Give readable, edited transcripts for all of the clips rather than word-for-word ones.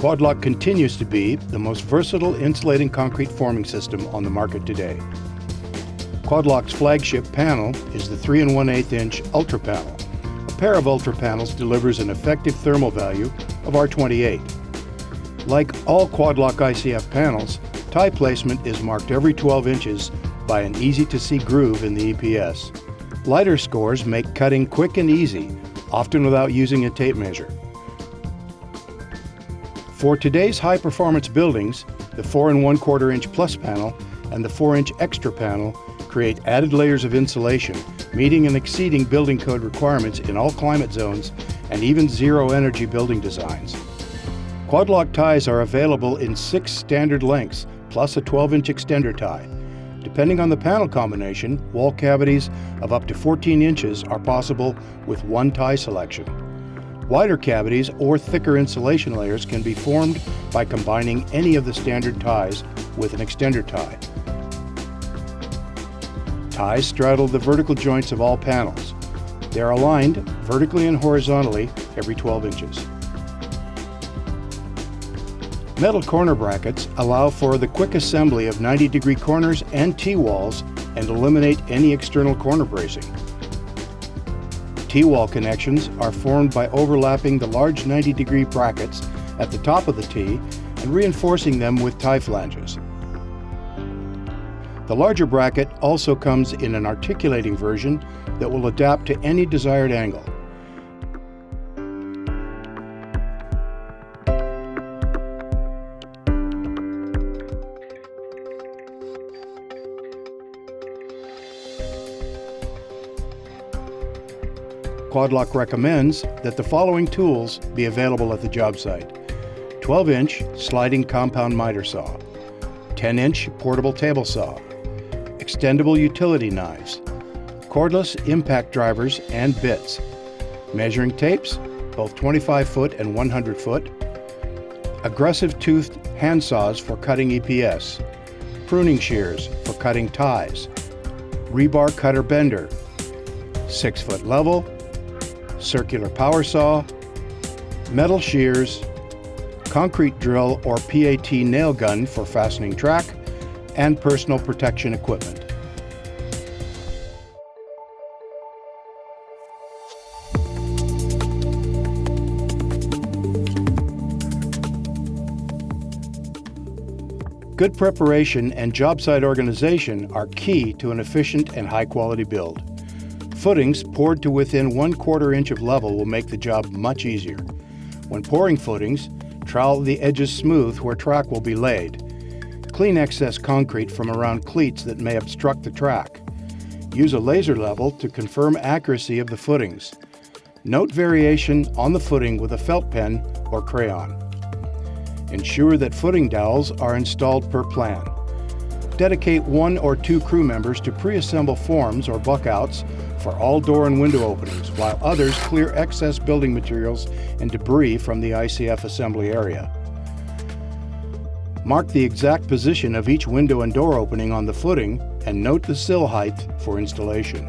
Quad-Lock continues to be the most versatile insulating concrete forming system on the market today. Quad-Lock's flagship panel is the 3 1/8 inch Ultra Panel. A pair of Ultra Panels delivers an effective thermal value of R28. Like all Quad-Lock ICF panels, tie placement is marked every 12 inches by an easy-to-see groove in the EPS. Lighter scores make cutting quick and easy, often without using a tape measure. For today's high-performance buildings, the 4 1/4 inch Plus panel and the 4 inch Extra panel create added layers of insulation, meeting and exceeding building code requirements in all climate zones and even zero-energy building designs. Quad-Lock ties are available in 6 standard lengths, plus a 12-inch extender tie. Depending on the panel combination, wall cavities of up to 14 inches are possible with one tie selection. Wider cavities or thicker insulation layers can be formed by combining any of the standard ties with an extender tie. Ties straddle the vertical joints of all panels. They are aligned vertically and horizontally every 12 inches. Metal corner brackets allow for the quick assembly of 90-degree corners and T-walls and eliminate any external corner bracing. T-wall connections are formed by overlapping the large 90-degree brackets at the top of the T and reinforcing them with tie flanges. The larger bracket also comes in an articulating version that will adapt to any desired angle. Quad-Lock recommends that the following tools be available at the job site: 12-inch sliding compound miter saw, 10-inch portable table saw, extendable utility knives, cordless impact drivers and bits, measuring tapes, both 25-foot and 100-foot, aggressive toothed hand saws for cutting EPS, pruning shears for cutting ties, rebar cutter bender, 6-foot level, circular power saw, metal shears, concrete drill or PAT nail gun for fastening track, and personal protection equipment. Good preparation and job site organization are key to an efficient and high-quality build. Footings poured to within 1/4 inch of level will make the job much easier. When pouring footings, trowel the edges smooth where track will be laid. Clean excess concrete from around cleats that may obstruct the track. Use a laser level to confirm accuracy of the footings. Note variation on the footing with a felt pen or crayon. Ensure that footing dowels are installed per plan. Dedicate 1 or 2 crew members to pre-assemble forms or buckouts for all door and window openings, while others clear excess building materials and debris from the ICF assembly area. Mark the exact position of each window and door opening on the footing and note the sill height for installation.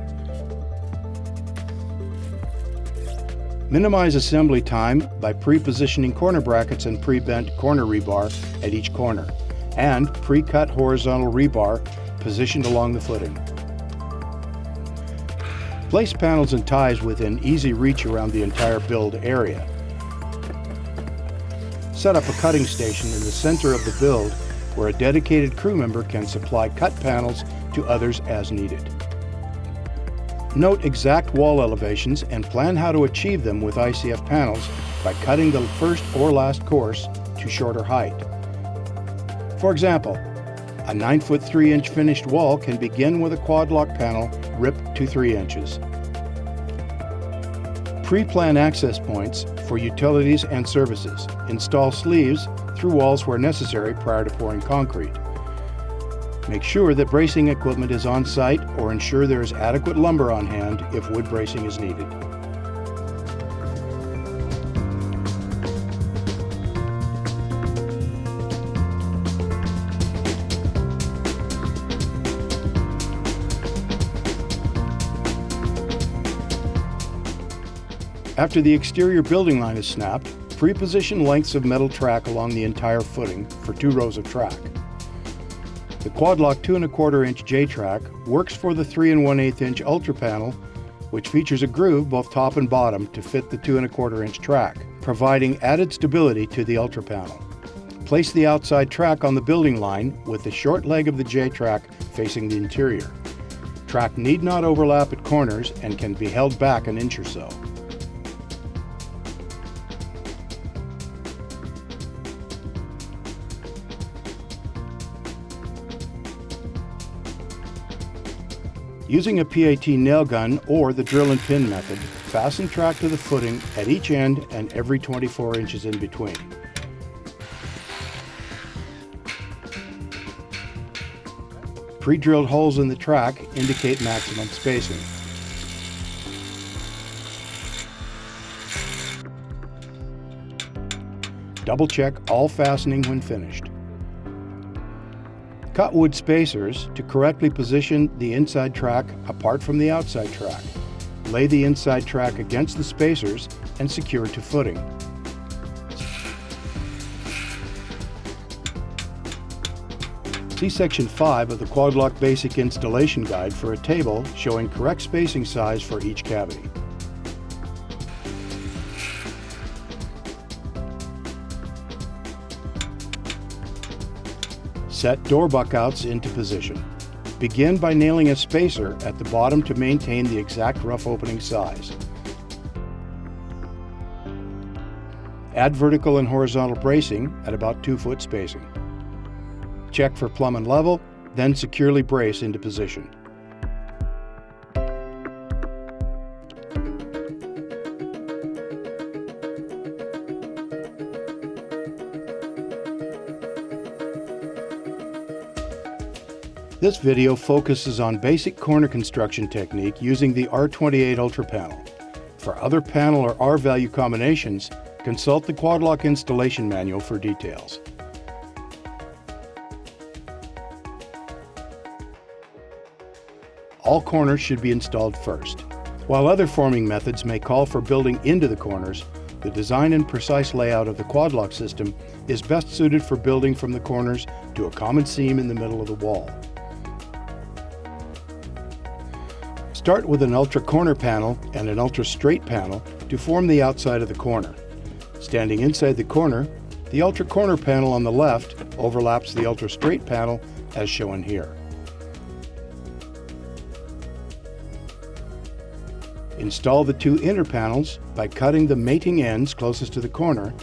Minimize assembly time by pre-positioning corner brackets and pre-bent corner rebar at each corner, and pre-cut horizontal rebar positioned along the footing. Place panels and ties within easy reach around the entire build area. Set up a cutting station in the center of the build where a dedicated crew member can supply cut panels to others as needed. Note exact wall elevations and plan how to achieve them with ICF panels by cutting the first or last course to shorter height. For example, a 9-foot 3-inch finished wall can begin with a Quad-Lock panel ripped to 3 inches. Pre-plan access points for utilities and services. Install sleeves through walls where necessary prior to pouring concrete. Make sure that bracing equipment is on site or ensure there is adequate lumber on hand if wood bracing is needed. After the exterior building line is snapped, pre-positioned lengths of metal track along the entire footing for 2 rows of track. The Quad-Lock 2 1/4 inch J-track works for the 3 1/8 inch Ultra panel, which features a groove both top and bottom to fit the 2 1/4 inch track, providing added stability to the Ultra panel. Place the outside track on the building line with the short leg of the J-track facing the interior. Track need not overlap at corners and can be held back an inch or so. Using a PAT nail gun or the drill and pin method, fasten track to the footing at each end and every 24 inches in between. Pre-drilled holes in the track indicate maximum spacing. Double check all fastening when finished. Cut wood spacers to correctly position the inside track apart from the outside track. Lay the inside track against the spacers and secure to footing. See Section 5 of the Quad-Lock Basic Installation Guide for a table showing correct spacing size for each cavity. Set door buckouts into position. Begin by nailing a spacer at the bottom to maintain the exact rough opening size. Add vertical and horizontal bracing at about 2-foot spacing. Check for plumb and level, then securely brace into position. This video focuses on basic corner construction technique using the R28 Ultra panel. For other panel or R-value combinations, consult the Quad-Lock installation manual for details. All corners should be installed first. While other forming methods may call for building into the corners, the design and precise layout of the Quad-Lock system is best suited for building from the corners to a common seam in the middle of the wall. Start with an Ultra corner panel and an Ultra straight panel to form the outside of the corner. Standing inside the corner, the Ultra corner panel on the left overlaps the Ultra straight panel as shown here. Install the 2 inner panels by cutting the mating ends closest to the corner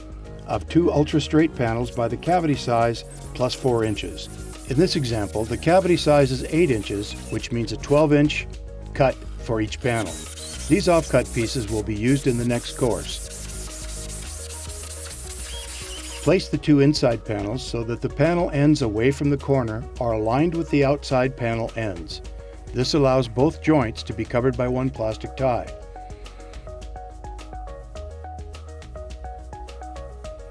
of 2 Ultra straight panels by the cavity size plus 4 inches. In this example, the cavity size is 8 inches, which means a 12-inch cut for each panel. These off-cut pieces will be used in the next course. Place the 2 inside panels so that the panel ends away from the corner are aligned with the outside panel ends. This allows both joints to be covered by one plastic tie.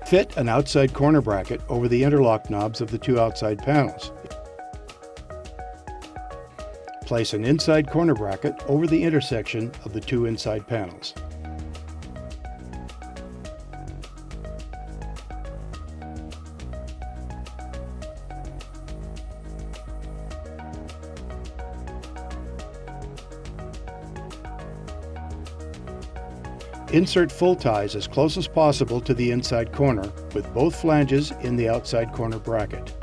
Fit an outside corner bracket over the interlock knobs of the 2 outside panels. Place an inside corner bracket over the intersection of the 2 inside panels. Insert full ties as close as possible to the inside corner with both flanges in the outside corner bracket.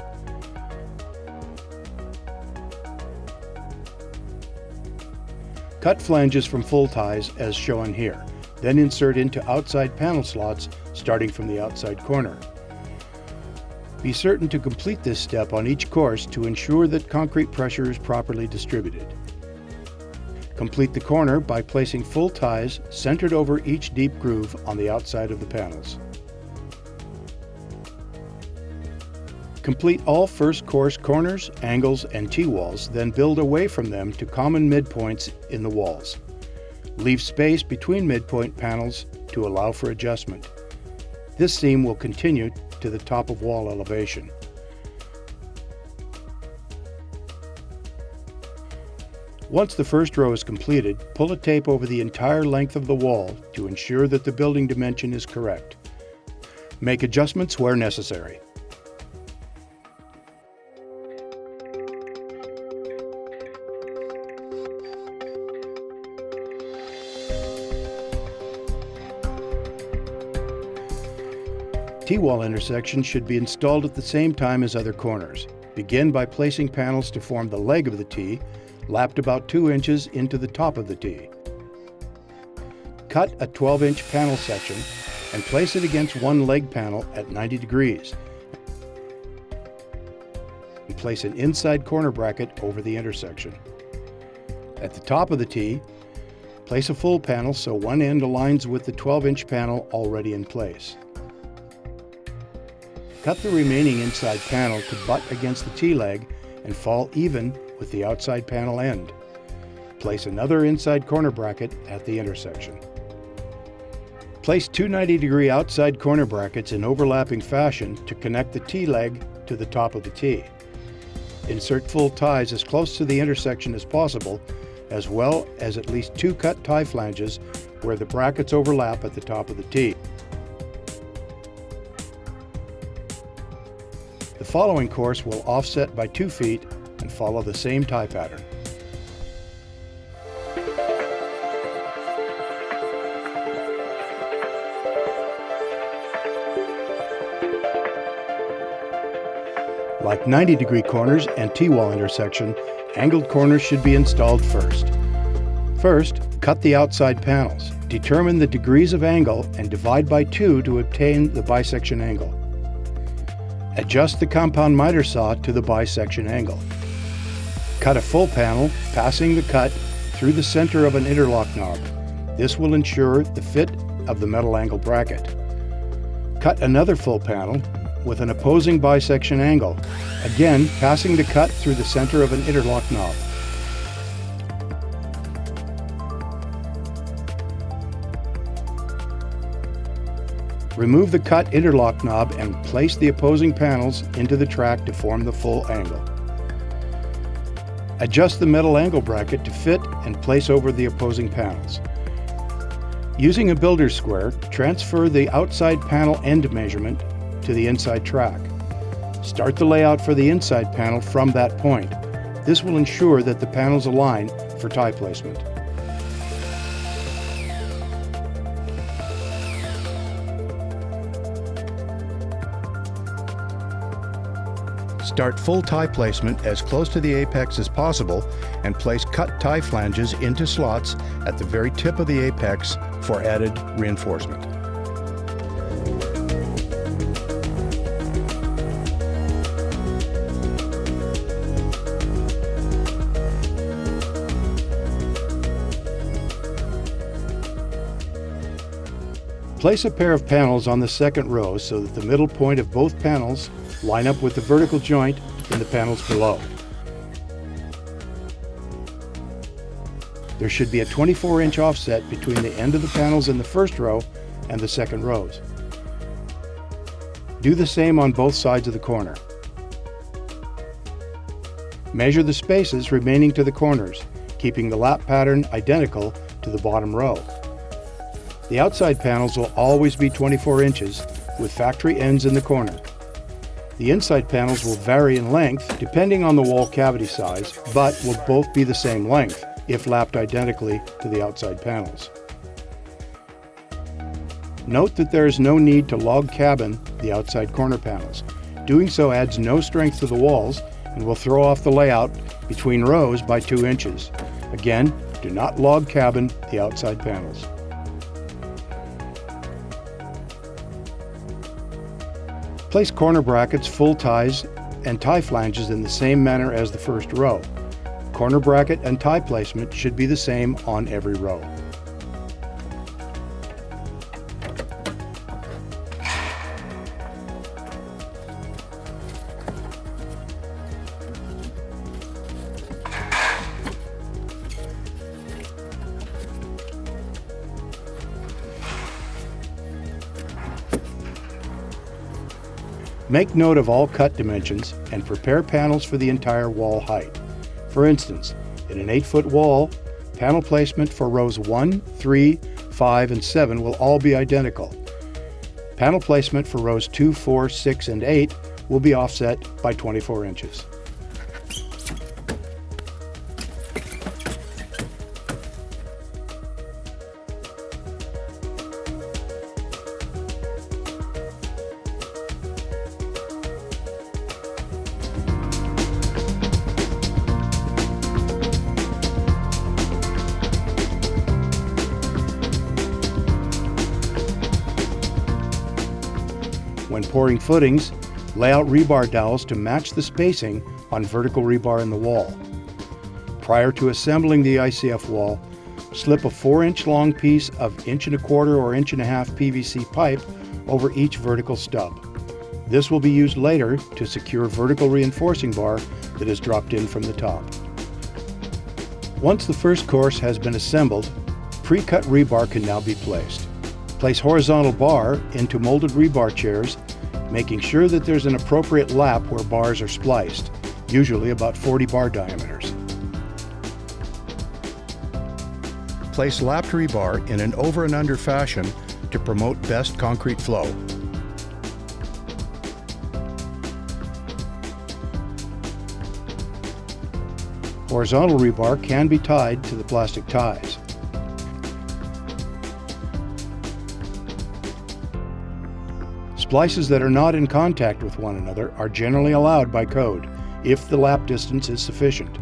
Cut flanges from full ties as shown here, then insert into outside panel slots starting from the outside corner. Be certain to complete this step on each course to ensure that concrete pressure is properly distributed. Complete the corner by placing full ties centered over each deep groove on the outside of the panels. Complete all first course corners, angles, and T-walls, then build away from them to common midpoints in the walls. Leave space between midpoint panels to allow for adjustment. This seam will continue to the top of wall elevation. Once the first row is completed, pull a tape over the entire length of the wall to ensure that the building dimension is correct. Make adjustments where necessary. T-wall intersections should be installed at the same time as other corners. Begin by placing panels to form the leg of the T, lapped about 2 inches into the top of the T. Cut a 12-inch panel section and place it against one leg panel at 90 degrees. And place an inside corner bracket over the intersection. At the top of the T, place a full panel so one end aligns with the 12-inch panel already in place. Cut the remaining inside panel to butt against the T-leg and fall even with the outside panel end. Place another inside corner bracket at the intersection. Place two 90-degree outside corner brackets in overlapping fashion to connect the T-leg to the top of the T. Insert full ties as close to the intersection as possible, as well as at least 2 cut tie flanges where the brackets overlap at the top of the T. The following course will offset by 2 feet and follow the same tie pattern. Like 90-degree corners and T-wall intersection, angled corners should be installed first. First, cut the outside panels. Determine the degrees of angle and divide by 2 to obtain the bisection angle. Adjust the compound miter saw to the bisection angle. Cut a full panel, passing the cut through the center of an interlock knob. This will ensure the fit of the metal angle bracket. Cut another full panel with an opposing bisection angle, again passing the cut through the center of an interlock knob. Remove the cut interlock knob and place the opposing panels into the track to form the full angle. Adjust the metal angle bracket to fit and place over the opposing panels. Using a builder's square, transfer the outside panel end measurement to the inside track. Start the layout for the inside panel from that point. This will ensure that the panels align for tie placement. Start full tie placement as close to the apex as possible and place cut tie flanges into slots at the very tip of the apex for added reinforcement. Place a pair of panels on the second row so that the middle point of both panels line up with the vertical joint in the panels below. There should be a 24-inch offset between the end of the panels in the first row and the second rows. Do the same on both sides of the corner. Measure the spaces remaining to the corners, keeping the lap pattern identical to the bottom row. The outside panels will always be 24 inches with factory ends in the corner. The inside panels will vary in length depending on the wall cavity size, but will both be the same length if lapped identically to the outside panels. Note that there is no need to log cabin the outside corner panels. Doing so adds no strength to the walls and will throw off the layout between rows by 2 inches. Again, do not log cabin the outside panels. Place corner brackets, full ties, and tie flanges in the same manner as the first row. Corner bracket and tie placement should be the same on every row. Make note of all cut dimensions and prepare panels for the entire wall height. For instance, in an 8-foot wall, panel placement for rows 1, 3, 5, and 7 will all be identical. Panel placement for rows 2, 4, 6, and 8 will be offset by 24 inches. When pouring footings, lay out rebar dowels to match the spacing on vertical rebar in the wall. Prior to assembling the ICF wall, slip a 4-inch long piece of 1¼ or 1½ PVC pipe over each vertical stub. This will be used later to secure vertical reinforcing bar that is dropped in from the top. Once the first course has been assembled, pre-cut rebar can now be placed. Place horizontal bar into molded rebar chairs, making sure that there's an appropriate lap where bars are spliced, usually about 40 bar diameters. Place lapped rebar in an over and under fashion to promote best concrete flow. Horizontal rebar can be tied to the plastic ties. Splices that are not in contact with one another are generally allowed by code, if the lap distance is sufficient.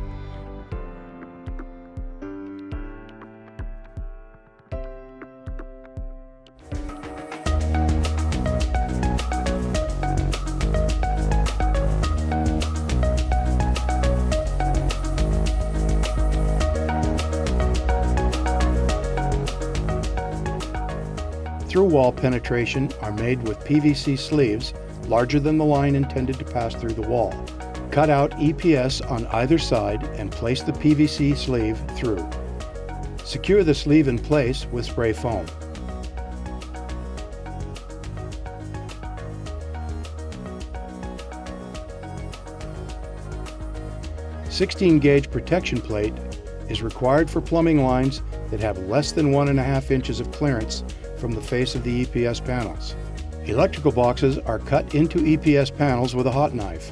Through-wall penetration are made with PVC sleeves larger than the line intended to pass through the wall. Cut out EPS on either side and place the PVC sleeve through. Secure the sleeve in place with spray foam. A 16-gauge protection plate is required for plumbing lines that have less than 1½ inches of clearance from the face of the EPS panels. Electrical boxes are cut into EPS panels with a hot knife.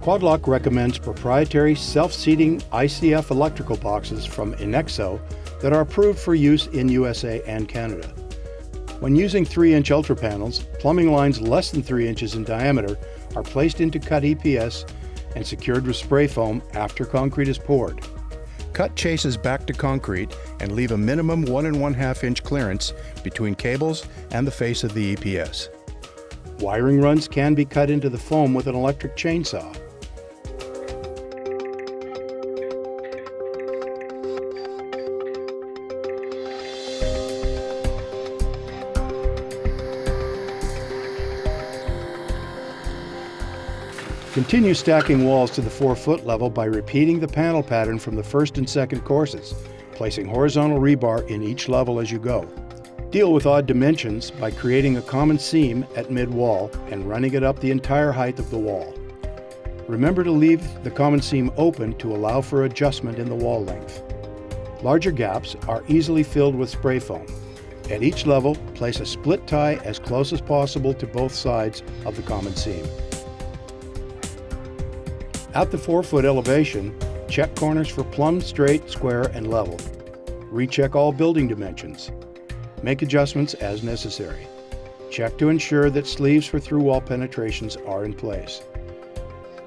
Quadlock recommends proprietary self-seating ICF electrical boxes from Inexo that are approved for use in USA and Canada. When using 3-inch ultra panels, plumbing lines less than 3 inches in diameter are placed into cut EPS and secured with spray foam after concrete is poured. Cut chases back to concrete and leave a minimum 1½ inch clearance between cables and the face of the EPS. Wiring runs can be cut into the foam with an electric chainsaw. Continue stacking walls to the 4-foot level by repeating the panel pattern from the first and second courses, placing horizontal rebar in each level as you go. Deal with odd dimensions by creating a common seam at mid-wall and running it up the entire height of the wall. Remember to leave the common seam open to allow for adjustment in the wall length. Larger gaps are easily filled with spray foam. At each level, place a split tie as close as possible to both sides of the common seam. At the 4-foot elevation, check corners for plumb, straight, square, and level. Recheck all building dimensions. Make adjustments as necessary. Check to ensure that sleeves for through-wall penetrations are in place.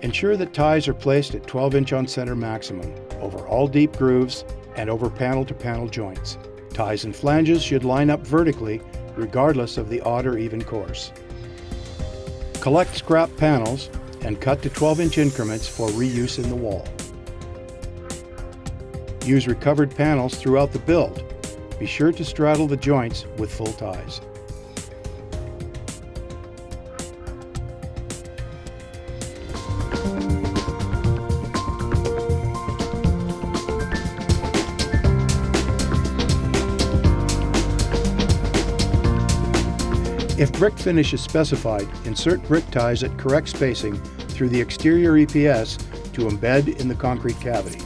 Ensure that ties are placed at 12-inch on-center maximum, over all deep grooves, and over panel-to-panel joints. Ties and flanges should line up vertically, regardless of the odd or even course. Collect scrap panels and cut to 12-inch increments for reuse in the wall. Use recovered panels throughout the build. Be sure to straddle the joints with full ties. If brick finish is specified, insert brick ties at correct spacing through the exterior EPS to embed in the concrete cavity.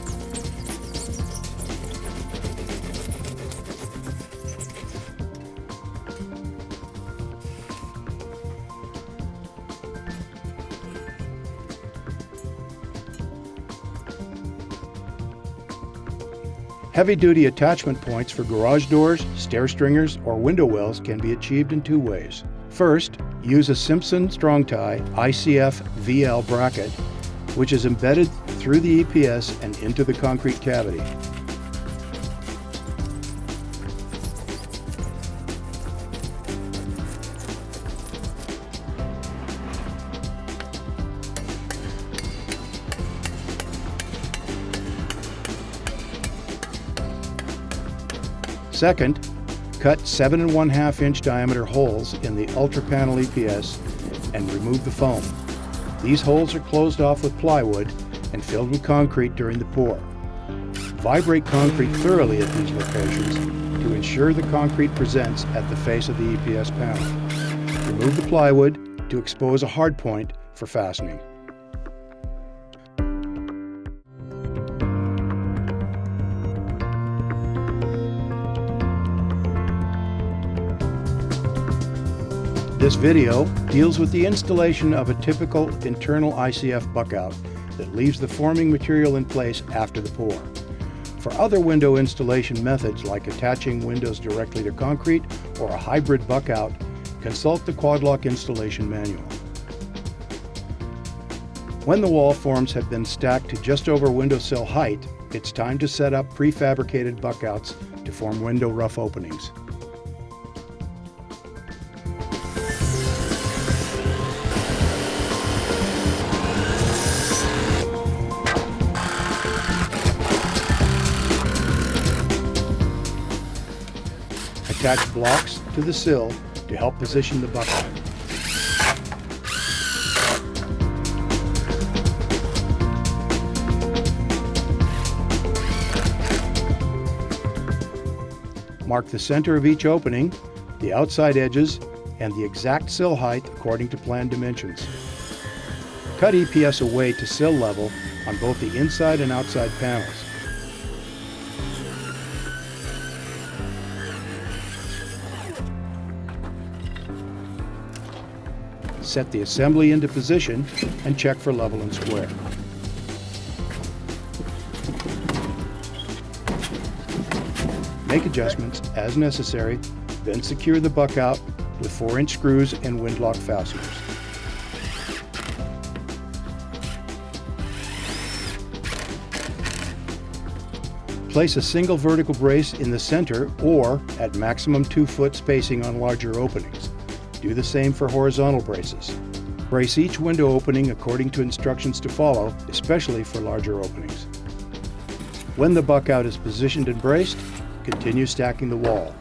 Heavy-duty attachment points for garage doors, stair stringers, or window wells can be achieved in two ways. First, use a Simpson strong tie ICF VL bracket, which is embedded through the EPS and into the concrete cavity. Second, cut 7 1/2 inch diameter holes in the Ultra Panel EPS and remove the foam. These holes are closed off with plywood and filled with concrete during the pour. Vibrate concrete thoroughly at these locations to ensure the concrete presents at the face of the EPS panel. Remove the plywood to expose a hard point for fastening. This video deals with the installation of a typical internal ICF buckout that leaves the forming material in place after the pour. For other window installation methods like attaching windows directly to concrete or a hybrid buckout, consult the Quad-Lock installation manual. When the wall forms have been stacked to just over windowsill height, it's time to set up prefabricated buckouts to form window rough openings. Attach blocks to the sill to help position the buckout. Mark the center of each opening, the outside edges, and the exact sill height according to planned dimensions. Cut EPS away to sill level on both the inside and outside panels. Set the assembly into position and check for level and square. Make adjustments as necessary, then secure the buckout with 4-inch screws and windlock fasteners. Place a single vertical brace in the center or at maximum 2-foot spacing on larger openings. Do the same for horizontal braces. Brace each window opening according to instructions to follow, especially for larger openings. When the buckout is positioned and braced, continue stacking the wall.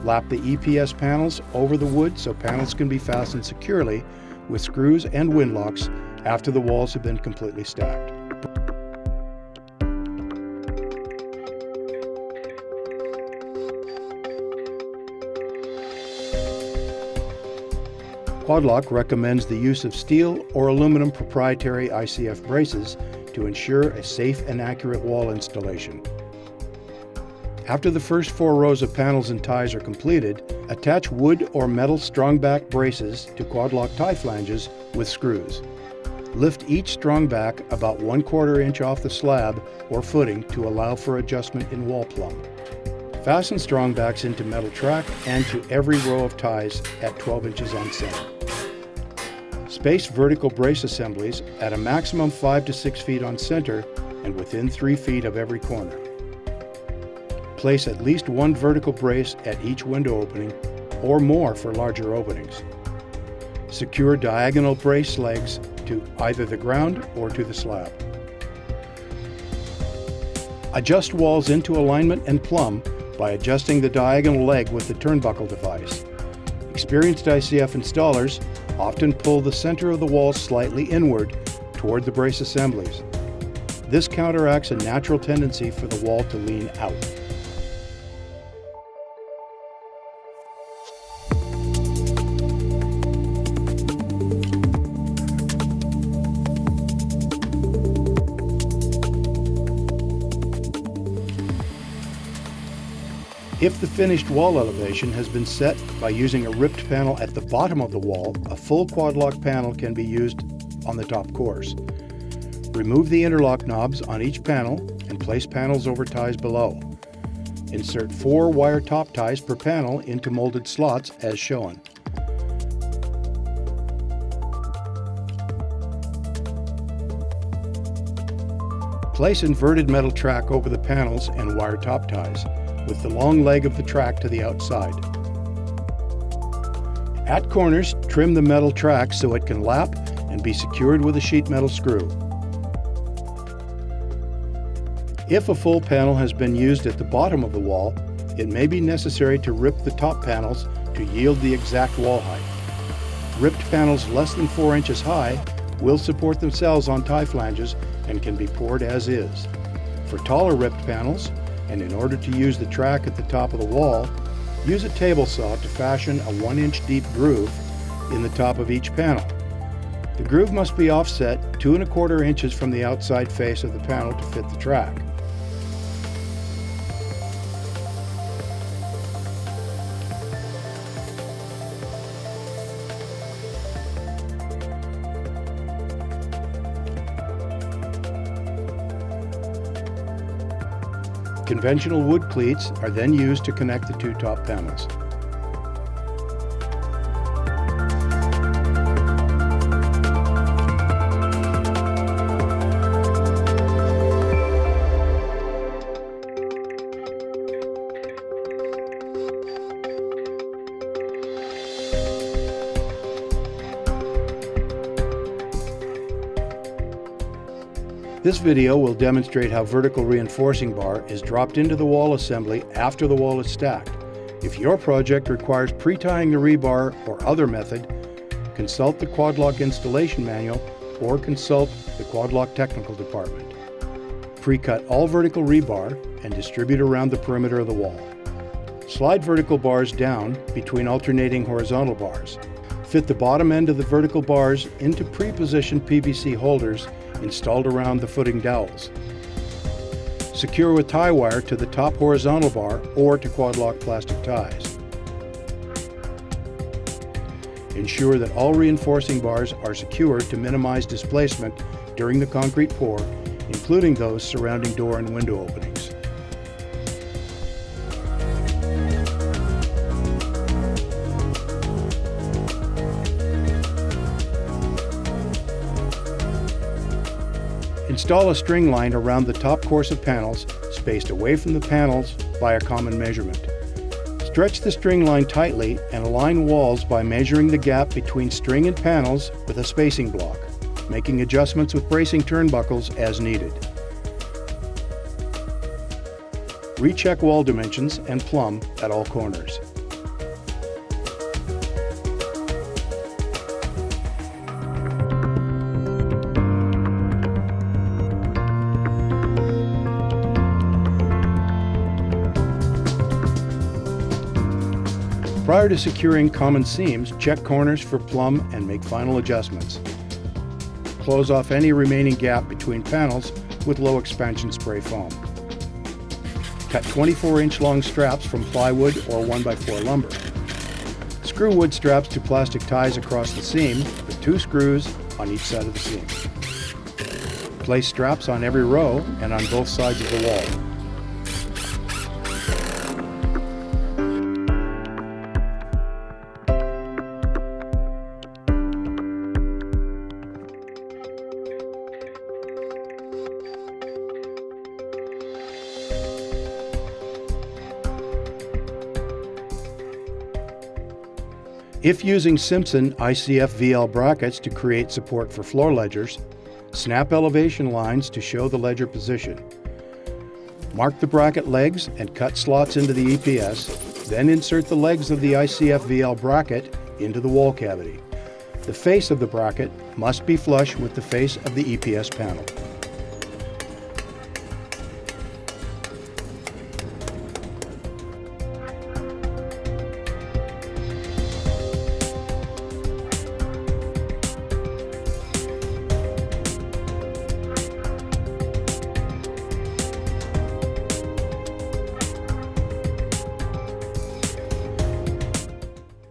Lap the EPS panels over the wood so panels can be fastened securely with screws and windlocks after the walls have been completely stacked. Quad-Lock recommends the use of steel or aluminum proprietary ICF braces to ensure a safe and accurate wall installation. After the first 4 rows of panels and ties are completed, attach wood or metal strong-back braces to Quad-Lock tie flanges with screws. Lift each strong back about 1/4 inch off the slab or footing to allow for adjustment in wall plumb. Fasten strong backs into metal track and to every row of ties at 12 inches on center. Space vertical brace assemblies at a maximum 5 to 6 feet on center and within 3 feet of every corner. Place at least 1 vertical brace at each window opening or more for larger openings. Secure diagonal brace legs to either the ground or to the slab. Adjust walls into alignment and plumb by adjusting the diagonal leg with the turnbuckle device. Experienced ICF installers often pull the center of the wall slightly inward toward the brace assemblies. This counteracts a natural tendency for the wall to lean out. If the finished wall elevation has been set by using a ripped panel at the bottom of the wall, a full Quad-Lock panel can be used on the top course. Remove the interlock knobs on each panel and place panels over ties below. Insert 4 wire top ties per panel into molded slots as shown. Place inverted metal track over the panels and wire top ties, with the long leg of the track to the outside. At corners, trim the metal track so it can lap and be secured with a sheet metal screw. If a full panel has been used at the bottom of the wall, it may be necessary to rip the top panels to yield the exact wall height. Ripped panels less than 4 inches high will support themselves on tie flanges and can be poured as is. For taller ripped panels, and in order to use the track at the top of the wall, use a table saw to fashion a 1-inch deep groove in the top of each panel. The groove must be offset 2 1/4 inches from the outside face of the panel to fit the track. Conventional wood cleats are then used to connect the 2 top panels. This video will demonstrate how vertical reinforcing bar is dropped into the wall assembly after the wall is stacked. If your project requires pre-tying the rebar or other method, consult the Quadlock installation manual or consult the Quadlock technical department. Pre-cut all vertical rebar and distribute around the perimeter of the wall. Slide vertical bars down between alternating horizontal bars. Fit the bottom end of the vertical bars into pre-positioned PVC holders installed around the footing dowels. Secure with tie wire to the top horizontal bar or to Quadlock plastic ties. Ensure that all reinforcing bars are secured to minimize displacement during the concrete pour, including those surrounding door and window openings. Install a string line around the top course of panels, spaced away from the panels by a common measurement. Stretch the string line tightly and align walls by measuring the gap between string and panels with a spacing block, making adjustments with bracing turnbuckles as needed. Recheck wall dimensions and plumb at all corners. Prior to securing common seams, check corners for plumb and make final adjustments. Close off any remaining gap between panels with low expansion spray foam. Cut 24-inch long straps from plywood or 1x4 lumber. Screw wood straps to plastic ties across the seam with 2 screws on each side of the seam. Place straps on every row and on both sides of the wall. If using Simpson ICF VL brackets to create support for floor ledgers, snap elevation lines to show the ledger position. Mark the bracket legs and cut slots into the EPS, then insert the legs of the ICF VL bracket into the wall cavity. The face of the bracket must be flush with the face of the EPS panel.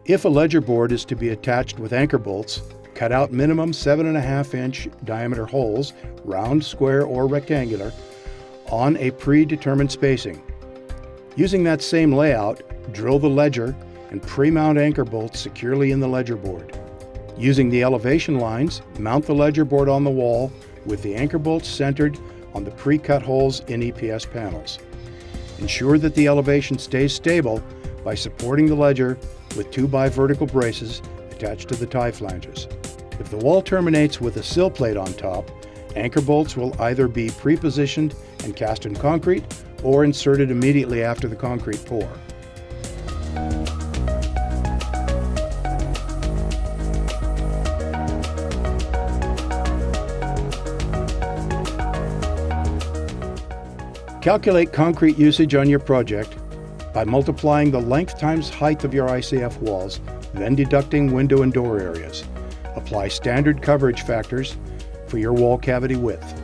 If a ledger board is to be attached with anchor bolts, cut out minimum 7.5-inch diameter holes, round, square, or rectangular, on a predetermined spacing. Using that same layout, drill the ledger and pre-mount anchor bolts securely in the ledger board. Using the elevation lines, mount the ledger board on the wall with the anchor bolts centered on the pre-cut holes in EPS panels. Ensure that the elevation stays stable by supporting the ledger with 2 bi-vertical braces attached to the tie flanges. If the wall terminates with a sill plate on top, anchor bolts will either be pre-positioned and cast in concrete or inserted immediately after the concrete pour. Calculate concrete usage on your project by multiplying the length times height of your ICF walls, then deducting window and door areas. Apply standard coverage factors for your wall cavity width.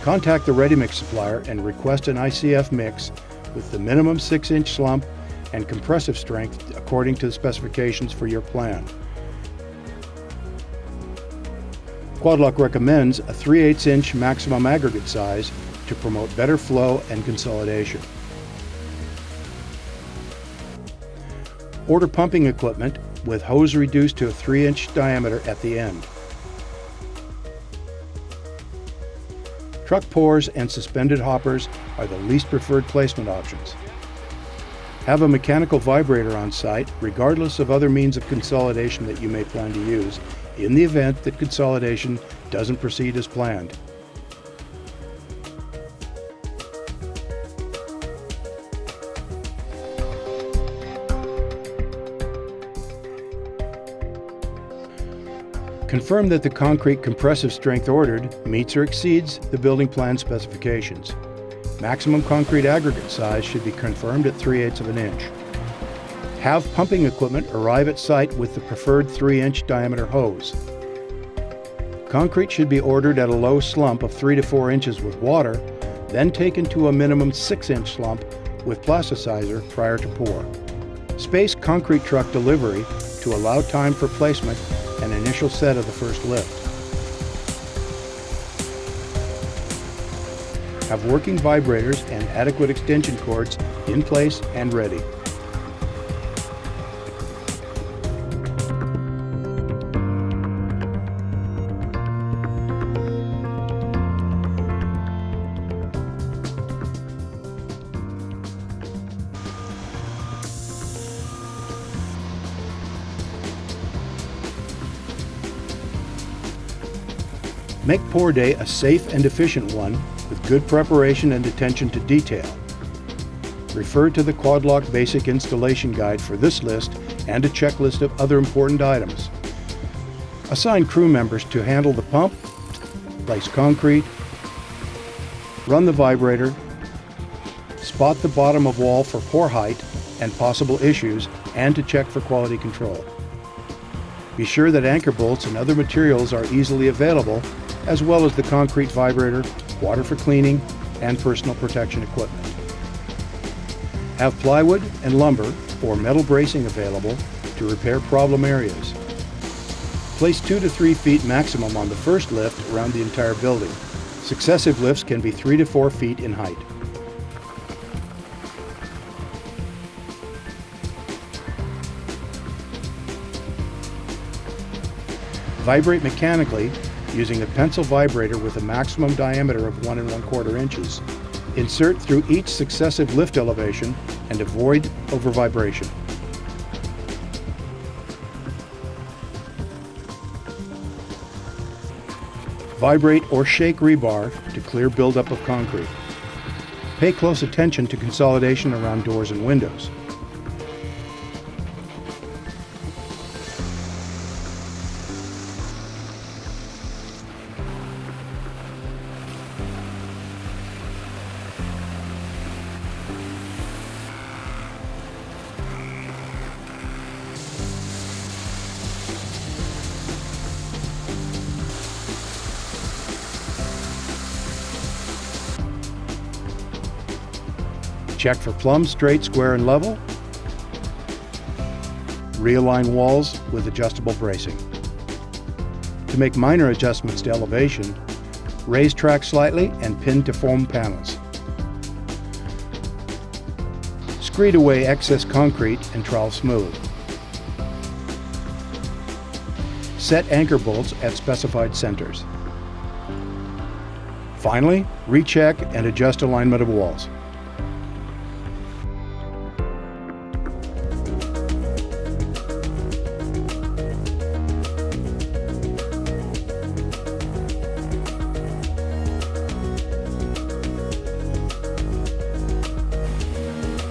Contact the ready-mix supplier and request an ICF mix with the minimum 6-inch slump and compressive strength according to the specifications for your plan. Quad-Lock recommends a 3/8-inch maximum aggregate size to promote better flow and consolidation. Order pumping equipment with hose reduced to a 3-inch diameter at the end. Truck pours and suspended hoppers are the least preferred placement options. Have a mechanical vibrator on site, regardless of other means of consolidation that you may plan to use, in the event that consolidation doesn't proceed as planned. Confirm that the concrete compressive strength ordered meets or exceeds the building plan specifications. Maximum concrete aggregate size should be confirmed at 3/8 of an inch. Have pumping equipment arrive at site with the preferred 3-inch diameter hose. Concrete should be ordered at a low slump of 3 to 4 inches with water, then taken to a minimum 6-inch slump with plasticizer prior to pour. Space concrete truck delivery to allow time for placement and initial set of the first lift. Have working vibrators and adequate extension cords in place and ready. Make pour day a safe and efficient one with good preparation and attention to detail. Refer to the Quad-Lock Basic Installation Guide for this list and a checklist of other important items. Assign crew members to handle the pump, place concrete, run the vibrator, spot the bottom of wall for pour height and possible issues, and to check for quality control. Be sure that anchor bolts and other materials are easily available, as well as the concrete vibrator, water for cleaning, and personal protection equipment. Have plywood and lumber or metal bracing available to repair problem areas. Place 2 to 3 feet maximum on the first lift around the entire building. Successive lifts can be 3 to 4 feet in height. Vibrate mechanically using a pencil vibrator with a maximum diameter of 1 1/4 inches. Insert through each successive lift elevation and avoid over-vibration. Vibrate or shake rebar to clear buildup of concrete. Pay close attention to consolidation around doors and windows. Check for plumb, straight, square, and level. Realign walls with adjustable bracing. To make minor adjustments to elevation, Raise track slightly and pin to foam panels. Screed away excess concrete and trowel smooth. Set anchor bolts at specified centers. Finally, recheck and adjust alignment of walls.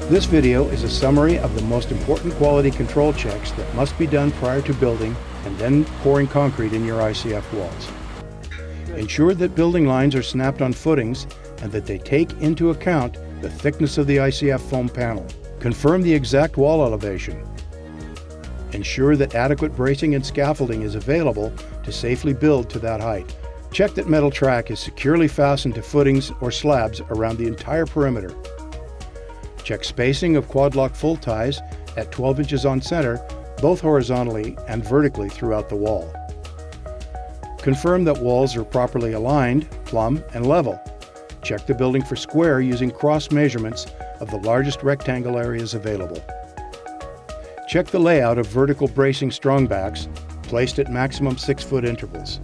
This video is a summary of the most important quality control checks that must be done prior to building and then pouring concrete in your ICF walls. Ensure that building lines are snapped on footings and that they take into account the thickness of the ICF foam panel. Confirm the exact wall elevation. Ensure that adequate bracing and scaffolding is available to safely build to that height. Check that metal track is securely fastened to footings or slabs around the entire perimeter. Check spacing of quad lock full ties at 12 inches on center, both horizontally and vertically throughout the wall. Confirm that walls are properly aligned, plumb, and level. Check the building for square using cross measurements of the largest rectangle areas available. Check the layout of vertical bracing strongbacks placed at maximum 6-foot intervals.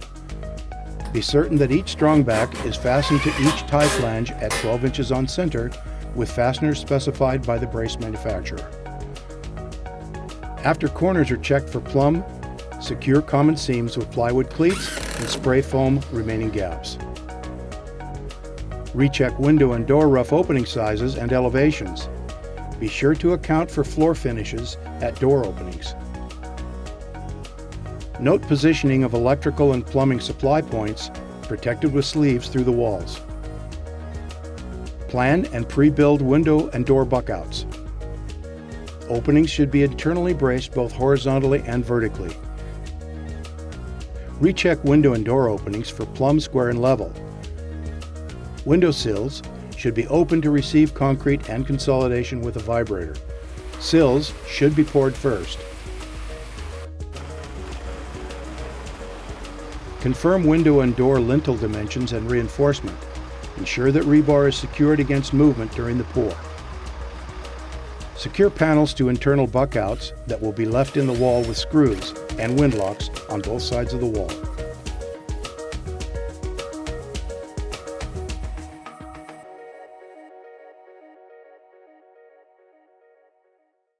Be certain that each strongback is fastened to each tie flange at 12 inches on center with fasteners specified by the brace manufacturer. After corners are checked for plumb, secure common seams with plywood cleats and spray foam remaining gaps. Recheck window and door rough opening sizes and elevations. Be sure to account for floor finishes at door openings. Note positioning of electrical and plumbing supply points protected with sleeves through the walls. Plan and pre-build window and door buckouts. Openings should be internally braced both horizontally and vertically. Recheck window and door openings for plumb, square, and level. Window sills should be open to receive concrete and consolidation with a vibrator. Sills should be poured first. Confirm window and door lintel dimensions and reinforcement. Ensure that rebar is secured against movement during the pour. Secure panels to internal buckouts that will be left in the wall with screws and windlocks on both sides of the wall.